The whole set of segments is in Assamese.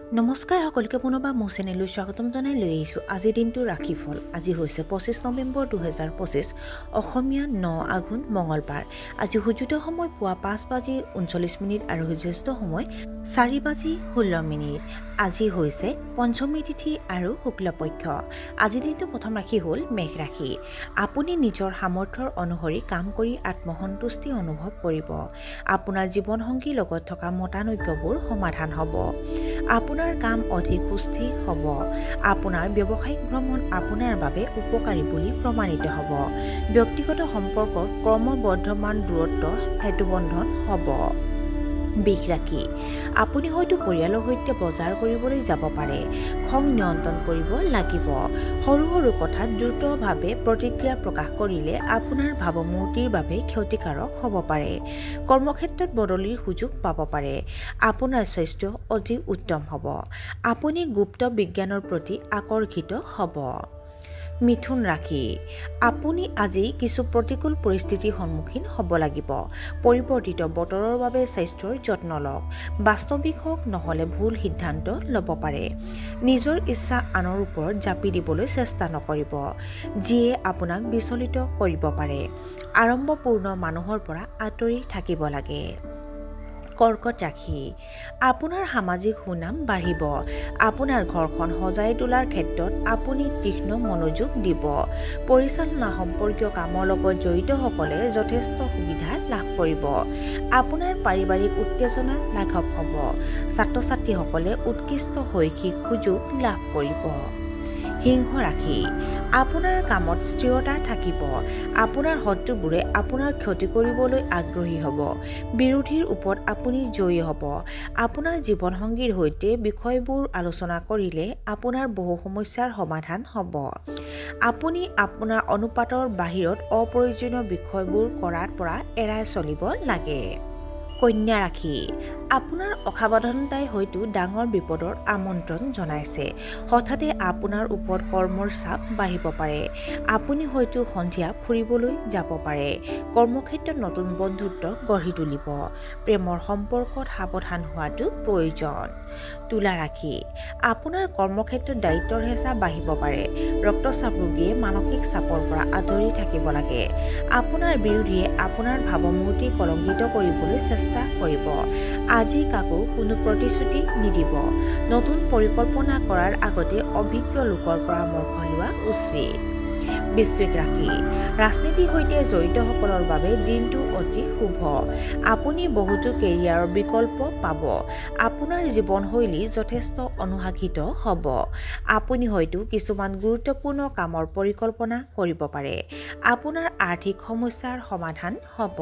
নমস্কাৰ সকলোকে পুনৰবাৰ মোৰ চেনেললৈ স্বাগতম জনাই লৈ আহিছোঁ আজিৰ দিনটো ৰাশিফল। আজি হৈছে 25 নৱেম্বৰ 2025 অসমীয়া 9 আঘোণ মঙলবাৰ। আজি সূৰ্যোদয় সময় পুৱা 5:39 আৰু সূৰ্যাস্ত সময় 4:16। আজি হৈছে পঞ্চমী তিথি আৰু শুক্লপক্ষ। আজিৰ দিনটো প্ৰথম ৰাশি হ'ল মেঘ ৰাশি। আপুনি নিজৰ সামৰ্থ্যৰ অনুসৰি কাম কৰি আত্মসন্তুষ্টি অনুভৱ কৰিব। আপোনাৰ জীৱনসংগীৰ লগত থকা মতানৈক্যবোৰ সমাধান হ'ব। আপোনাৰ কাম অধিক সুস্থিৰ হ'ব। আপোনাৰ ব্যৱসায়িক ভ্ৰমণ আপোনাৰ বাবে উপকাৰী বুলি প্ৰমাণিত হ'ব। ব্যক্তিগত সম্পৰ্কত ক্ৰমবৰ্ধমান দূৰত্ব সেতুবন্ধন হ'ব। বৃষ ৰাশি। আপুনি হয়তো পৰিয়ালৰ সৈতে বজাৰ কৰিবলৈ যাব পাৰে। খং নিয়ন্ত্ৰণ কৰিব লাগিব। সৰু সৰু কথাত দ্ৰুতভাৱে প্ৰতিক্ৰিয়া প্ৰকাশ কৰিলে আপোনাৰ ভাৱমূৰ্তিৰ বাবে ক্ষতিকাৰক হ'ব পাৰে। কৰ্মক্ষেত্ৰত বদলিৰ সুযোগ পাব পাৰে। আপোনাৰ স্বাস্থ্য অধিক উত্তম হ'ব। আপুনি গুপ্ত বিজ্ঞানৰ প্ৰতি আকৰ্ষিত হ'ব। মিথুন ৰাশি। আপুনি আজি কিছু প্ৰতিকূল পৰিস্থিতিৰ সন্মুখীন হ'ব লাগিব। পৰিৱৰ্তিত বতৰৰ বাবে স্বাস্থ্যৰ যত্ন লওক। বাস্তৱিক হওক নহ'লে ভুল সিদ্ধান্ত ল'ব পাৰে। নিজৰ ইচ্ছা আনৰ ওপৰত জাপি দিবলৈ চেষ্টা নকৰিব, যিয়ে আপোনাক বিচলিত কৰিব পাৰে। আড়ম্বৰপূৰ্ণ মানুহৰ পৰা আঁতৰি থাকিব লাগে। কৰ্কট ৰাশি। আপোনাৰ সামাজিক সুনাম বাঢ়িব। আপোনাৰ ঘৰখন সজাই তোলাৰ ক্ষেত্ৰত আপুনি তীক্ষ্ণ মনোযোগ দিব। পৰিচালনা সম্পৰ্কীয় কামৰ লগত জড়িতসকলে যথেষ্ট সুবিধা লাভ কৰিব। আপোনাৰ পাৰিবাৰিক উত্তেজনা লাঘৱ হ'ব। ছাত্ৰ-ছাত্ৰীসকলে উৎকৃষ্ট শৈক্ষিক সুযোগ লাভ কৰিব। সিংহ ৰাশি। আপোনাৰ কামত স্থিৰতা থাকিব। আপোনাৰ শত্ৰুবোৰে আপোনাৰ ক্ষতি কৰিবলৈ আগ্ৰহী হ'ব। বিৰোধীৰ ওপৰত আপুনি জয়ী হ'ব। আপোনাৰ জীৱনসংগীৰ সৈতে বিষয়বোৰ আলোচনা কৰিলে আপোনাৰ বহু সমস্যাৰ সমাধান হ'ব। আপুনি আপোনাৰ অনুপাতৰ বাহিৰত অপ্ৰয়োজনীয় বিষয়বোৰ কৰাৰ পৰা এৰাই চলিব লাগে। কন্যা ৰাশি। আপোনাৰ অসাৱধানতাই হয়তো ডাঙৰ বিপদৰ আমন্ত্ৰণ জনাইছে। হঠাতে আপোনাৰ ওপৰত কৰ্মৰ চাপ বাঢ়িব পাৰে। আপুনি হয়তো সন্ধিয়া ফুৰিবলৈ যাব পাৰে। কৰ্মক্ষেত্ৰত নতুন বন্ধুত্ব গঢ়ি তুলিব। প্ৰেমৰ সম্পৰ্কত সাৱধান হোৱাটো প্ৰয়োজন। তুলা ৰাশি। আপোনাৰ কৰ্মক্ষেত্ৰত দায়িত্বৰ হেঁচা বাঢ়িব পাৰে। ৰক্তচাপ ৰোগীয়ে মানসিক চাপৰ পৰা আঁতৰি থাকিব লাগে। আপোনাৰ বিৰোধীয়ে আপোনাৰ ভাৱমূৰ্তি কলংকিত কৰিবলৈ চেষ্টা কৰিব। আজি কাকো কোনো প্ৰতিশ্ৰুতি নিদিব। নতুন পৰিকল্পনা কৰাৰ আগতে অভিজ্ঞ লোকৰ পৰামৰ্শ লোৱা উচিত। বৃশ্চিক ৰাশি। ৰাজনীতিৰ সৈতে জড়িতসকলৰ বাবে দিনটো অতি শুভ। আপুনি বহুতো কেৰিয়াৰৰ বিকল্প পাব। আপোনাৰ জীৱনশৈলী যথেষ্ট অনুশাসিত হ'ব। আপুনি হয়তো কিছুমান গুৰুত্বপূৰ্ণ কামৰ পৰিকল্পনা কৰিব পাৰে। আপোনাৰ আৰ্থিক সমস্যাৰ সমাধান হ'ব।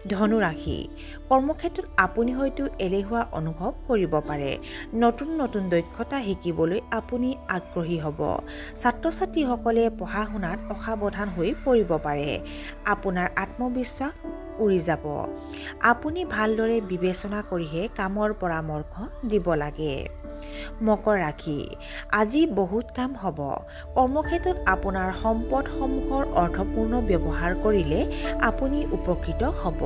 ধনু ৰাশি। কৰ্মক্ষেত্ৰত আপুনি হয়তো এলেহুৱা অনুভৱ কৰিব পাৰে। নতুন নতুন দক্ষতা শিকিবলৈ আপুনি আগ্ৰহী হ'ব। ছাত্ৰ-ছাত্ৰীসকলে পঢ়া-শুনাত অসাৱধান হৈ পৰিব পাৰে। আপোনাৰ আত্মবিশ্বাস উৰি যাব। আপুনি ভালদৰে বিবেচনা কৰিহে কামৰ পৰামৰ্শ দিব লাগে। মকৰ ৰাশি। আজি বহুত কাম হ'ব। কৰ্মক্ষেত্ৰত আপোনাৰ সম্পদসমূহৰ অৰ্থপূৰ্ণ ব্যৱহাৰ কৰিলে আপুনি উপকৃত হ'ব।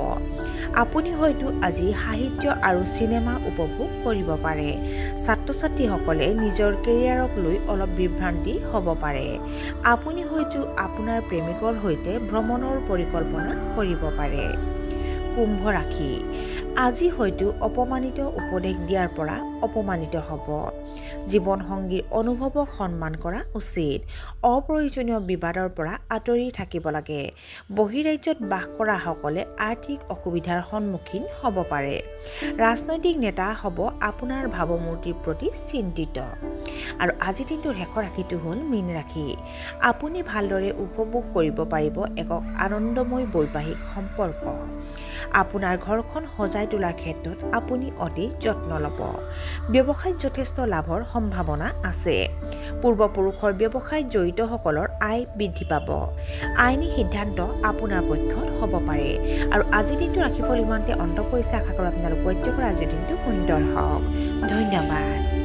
আপুনি হয়তো আজি সাহিত্য আৰু চিনেমা উপভোগ কৰিব পাৰে। ছাত্ৰ-ছাত্ৰীসকলে নিজৰ কেৰিয়াৰক লৈ অলপ বিভ্ৰান্তি হ'ব পাৰে। আপুনি হয়তো আপোনাৰ প্ৰেমিকৰ সৈতে ভ্ৰমণৰ পৰিকল্পনা কৰিব পাৰে। কুম্ভ ৰাশি। আজি হয়তো অপমানিত উপদেশ দিয়াৰ পৰা অপমানিত হ'ব। জীৱনসংগীৰ অনুভৱক সন্মান কৰা উচিত। অপ্ৰয়োজনীয় বিবাদৰ পৰা আঁতৰি থাকিব লাগে। বহিৰাজ্যত বাস কৰাসকলে আৰ্থিক অসুবিধাৰ সন্মুখীন হ'ব পাৰে। ৰাজনৈতিক নেতা হ'ব আপোনাৰ ভাৱমূৰ্তিৰ প্ৰতি চিন্তিত। আৰু আজিৰ দিনটোৰ শেষৰ ৰাশিটো হ'ল মীন ৰাশি। আপুনি ভালদৰে উপভোগ কৰিব পাৰিব এক আনন্দময় বৈবাহিক সম্পৰ্ক। আপোনাৰ ঘৰখন সজাই তোলাৰ ক্ষেত্ৰত আপুনি অতি যত্ন ল'ব। ব্যৱসায়ত যথেষ্ট লাভৰ সম্ভাৱনা আছে। পূৰ্বপুৰুষৰ ব্যৱসায়ত জড়িতসকলৰ আয় বৃদ্ধি পাব। আইনী সিদ্ধান্ত আপোনাৰ পক্ষত হ'ব পাৰে। আৰু আজিৰ দিনটো ৰাশিফল ইমানতে অন্ত পৰিছে। আশা কৰোঁ আপোনালোক প্ৰত্যেকৰে আজিৰ দিনটো সুন্দৰ হওক। ধন্যবাদ।